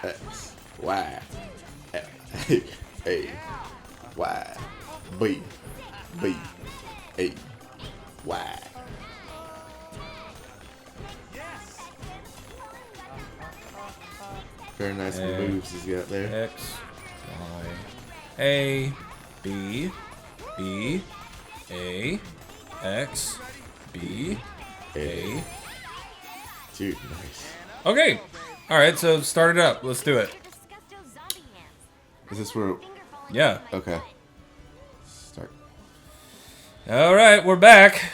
X, Y, A, Y, B, B, A, Y. Very nice moves he's got there. X, Y, A, B, B, A, X, B, A. Dude, nice. Okay. Alright, so start it up. Let's do it. Is this where... Yeah. Okay. Start. Alright, we're back.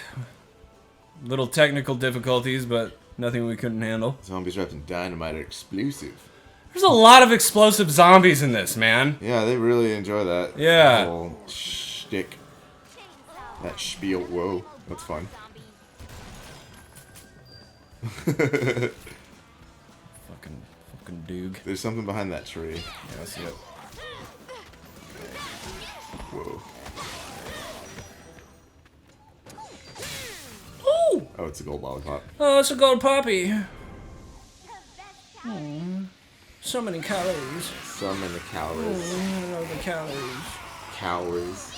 Little technical difficulties, but nothing we couldn't handle. Zombies wrapped in dynamite are explosive. There's a lot of explosive zombies in this, man. Yeah, they really enjoy that. Yeah. Whole shtick. That spiel. Whoa, that's fun. Fucking doog. There's something behind that tree. Yeah, I see it. Whoa. Ooh! Oh, it's a gold lollipop. Oh, it's a gold poppy. So many calories. So many calories. I know the calories. Calories.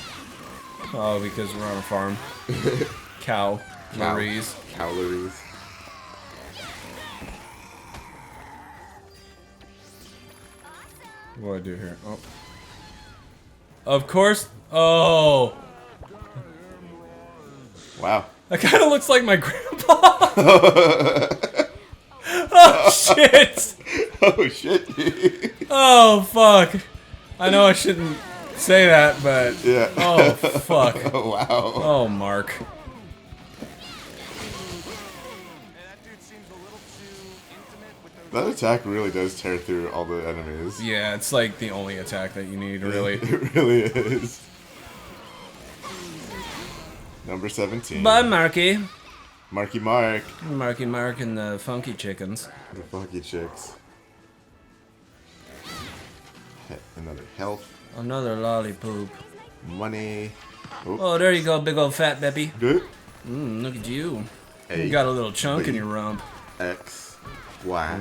Oh, because we're on a farm. Calories. Calories. What do I do here? Oh. Of course. Oh. Wow. That kind of looks like my grandpa. Oh, shit. Oh, shit. Oh, fuck. I know I shouldn't say that, but... Yeah. Oh, fuck. Oh, wow. Oh, Mark. That attack really does tear through all the enemies. Yeah, it's like the only attack that you need, really. It really is. Number 17. Bye, Marky. Marky Mark. Marky Mark and the Funky Chickens. The funky chicks. Another health. Another lollipop. Money. Oh, Oh, there you go, big old fat Beppy. good. Look at you. A, You got a little chunk in B, your rump. X, Y,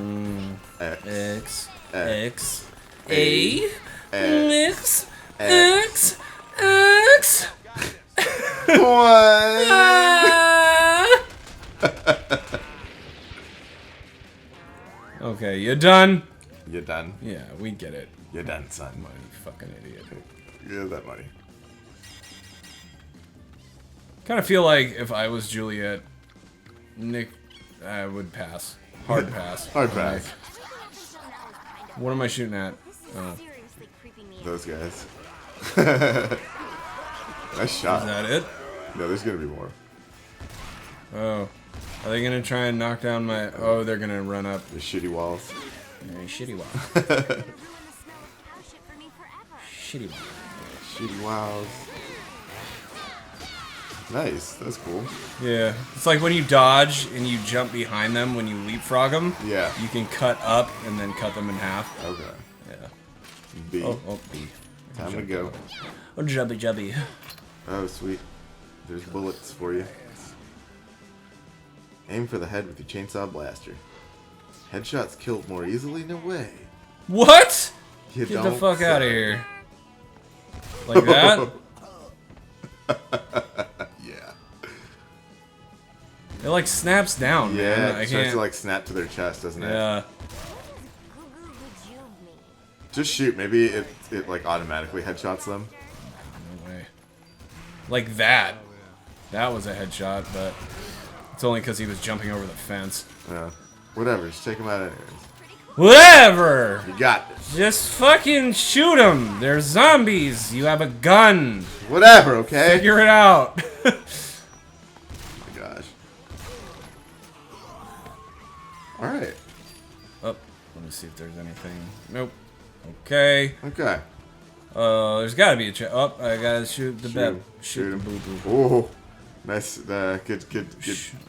X, X, X, X, A, X, X, X, X. One. Ah! Okay, you done? You're done. Yeah, we get it. You're done, son. You fucking idiot. You have that money. Kind of feel like if I was Juliet, Nick, I would pass. Hard pass. Hard pass. What am I shooting at? Oh. Those guys. Nice shot. Is that it? No, there's gonna be more. Oh. Are they gonna try and knock down my... Oh, they're gonna run up. The shitty walls. Very shitty wow. Shitty wow. Shitty wows. Nice. That's cool. Yeah. It's like when you dodge and you jump behind them when you leapfrog them. Yeah. You can cut up and then cut them in half. Okay. Yeah. B. Oh, B. Time to go. Oh, jubby jubby. Oh, sweet. There's bullets for you. Aim for the head with your chainsaw blaster. Headshots killed more easily? No way. What? You Get the don't fuck out of say. here. Like that? Yeah. It like snaps down, man. Yeah, I it starts can't. to like snap to their chest, doesn't it? Yeah. Just shoot. Maybe it like automatically headshots them. No way. Like that. That was a headshot, but it's only because he was jumping over the fence. Yeah. Whatever. Just take them out anyways. Whatever! You got this. Just fucking shoot them! They're zombies! You have a gun! Whatever, okay? Figure it out! Oh my gosh. Alright. Oh, let me see if there's anything. Nope. Okay. Okay. There's gotta be a oh, I gotta shoot the Shoot bed. him. Shoot the Shoot boo him. boo. Oh. Nice. Good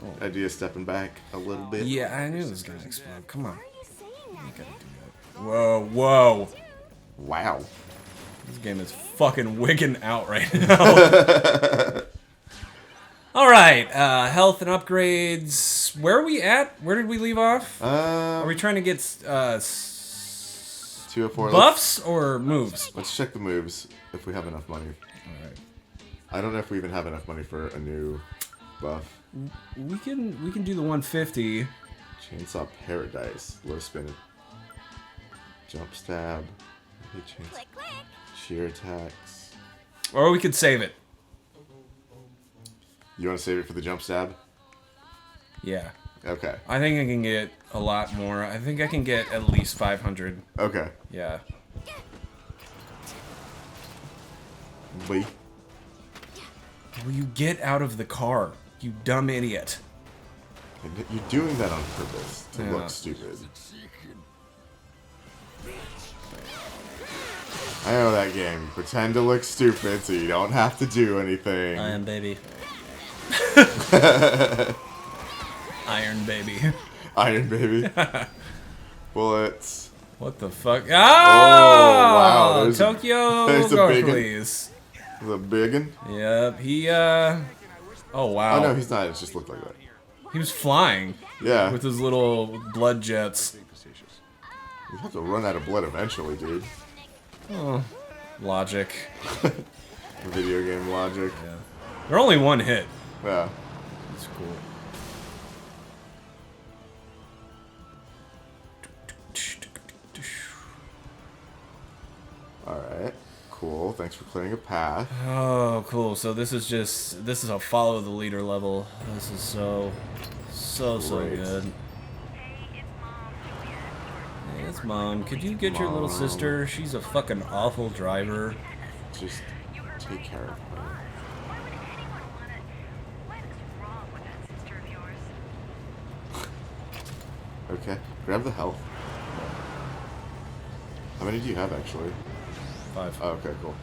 Oh. idea stepping back a little bit. Yeah, I knew it was gonna explode. Come on. You gotta do that. Whoa, whoa. Wow. This game is fucking wigging out right now. Alright, health and upgrades. Where are we at? Where did we leave off? Are we trying to get 204. Buffs or moves? Let's check the moves if we have enough money. Alright. I don't know if we even have enough money for a new buff. We can do the 150. Chainsaw Paradise. Low spin. Jump stab. Click, click. Sheer attacks. Or we could save it. You want to save it for the jump stab? Yeah. Okay. I think I can get a lot more. I think I can get at least 500. Okay. Yeah. Wait. Will you get out of the car, you dumb idiot? You're doing that on purpose to Yeah. look stupid. I know that game. You pretend to look stupid so you don't have to do anything. Iron baby. Iron baby. Iron baby. Bullets. What the fuck? Oh, wow, there's Tokyo there's a Go, big one. please. The big one? Yep, oh wow. Oh no, he's not. It just looked like that. He was flying Yeah. with his little blood jets. You have to run out of blood eventually, dude. Oh, logic. Video game logic. Yeah. They're only one hit. Yeah. That's cool. Alright. Cool. Thanks for clearing a path. Oh, cool. So this is a follow the leader level. This is so Great. good. Hey, it's Mom. Could you get your little Mom. sister? She's a fucking awful driver. Just take care of her. Why would anyone want it? What's wrong with that sister of yours? Okay. Grab the health. How many do you have, actually? 5. Oh, okay, cool.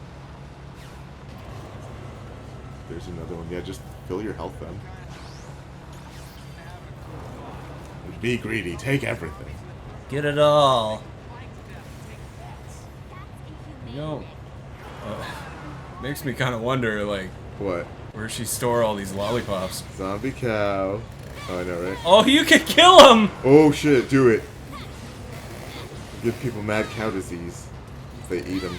There's another one. Yeah, just fill your health then. Be greedy. Take everything. Get it all. You know, makes me kind of wonder, like, What? where she store all these lollipops. Zombie cow. Oh, I know, right? Oh, you can kill him! Oh, shit. Do it. Give people mad cow disease if they eat them.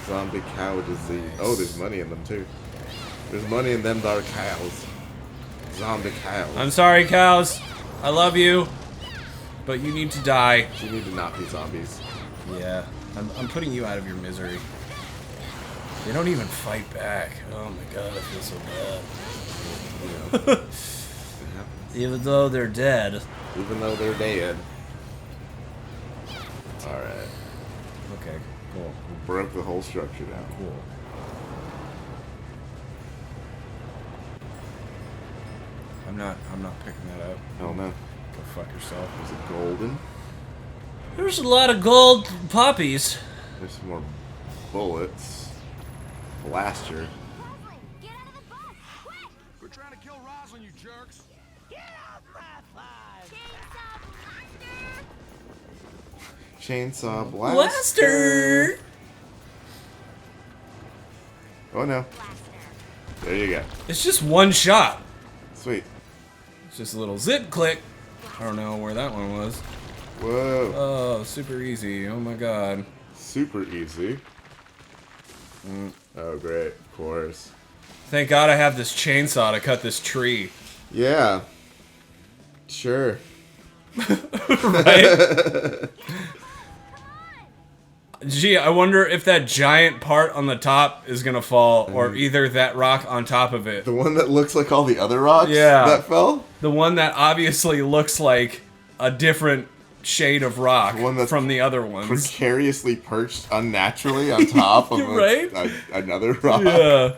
Zombie cow disease. Oh, there's money in them, too. There's money in them dark cows. Zombie cows. I'm sorry, cows. I love you, but you need to die. You need to not be zombies. Yeah, I'm putting you out of your misery. They don't even fight back. Oh my god, I feel so bad. You know, it happens. Even though they're dead. Even though they're dead. Alright. Okay, cool, We broke the whole structure down. cool. I'm not picking that up. Oh no. Go fuck yourself. Is it golden? There's a lot of gold poppies. There's some more bullets. Blaster. Roslyn, get out of the bus! Quick! We're trying to kill Roslyn, you jerks! Get off my lawn! Chainsaw blaster. Blaster! Oh no. There you go. It's just one shot. Sweet. It's just a little zip click. I don't know where that one was. Whoa. Oh, super easy. Oh my god. Super easy. Oh great. Of course. Thank god I have this chainsaw to cut this tree. Yeah. Sure. Right? Gee, I wonder if that giant part on the top is gonna fall, or either that rock on top of it. The one that looks like all the other rocks Yeah. that fell? The one that obviously looks like a different shade of rock The one that's from the other ones. Precariously perched unnaturally on top of Right? another rock. Yeah.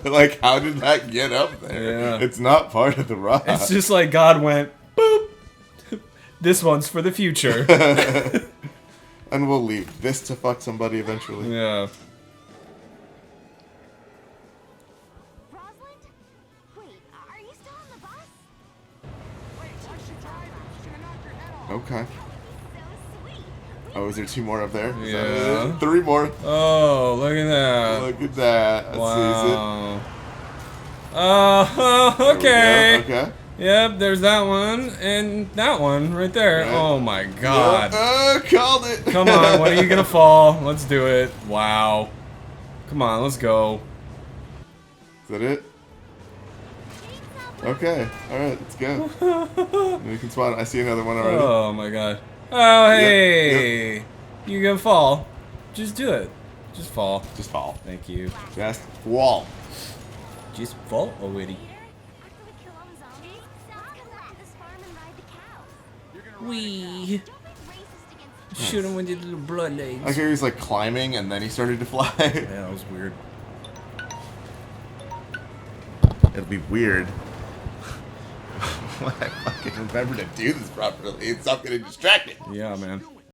Like, how did that get up there? Yeah. It's not part of the rock. It's just like God went, boop. This one's for the future. And we'll leave this to fuck somebody eventually. Yeah. Rosalind? Wait, are you still on the bus? Wait, why's she driving? She's gonna knock your head off! Okay. So sweet. Oh, is there 2 more up there? Is Yeah. that it? 3 more. Oh, look at that. Look at that. That's easy. Wow. Oh, There we okay. go. Okay. Yep, there's that one and that one right there. Right. Oh my god. Called it. Come on, when are you gonna fall? Let's do it. Wow. Come on, let's go. Is that it? Okay. Alright, let's go. We can spot it. I see another one already. Oh my god. Oh, Yep, hey. You're gonna fall. Just do it. Just fall. Just fall. Thank you. Just wall. Just fall already. After we kill all the zombies, let's come back to this farm and ride the cows. Wee. Don't be racist against Shoot him with your little blood I legs. hear he's like climbing and then he started to fly. Yeah, that was weird. It'll be weird. When I fucking remember to do this properly and stop getting distracted. Yeah, man.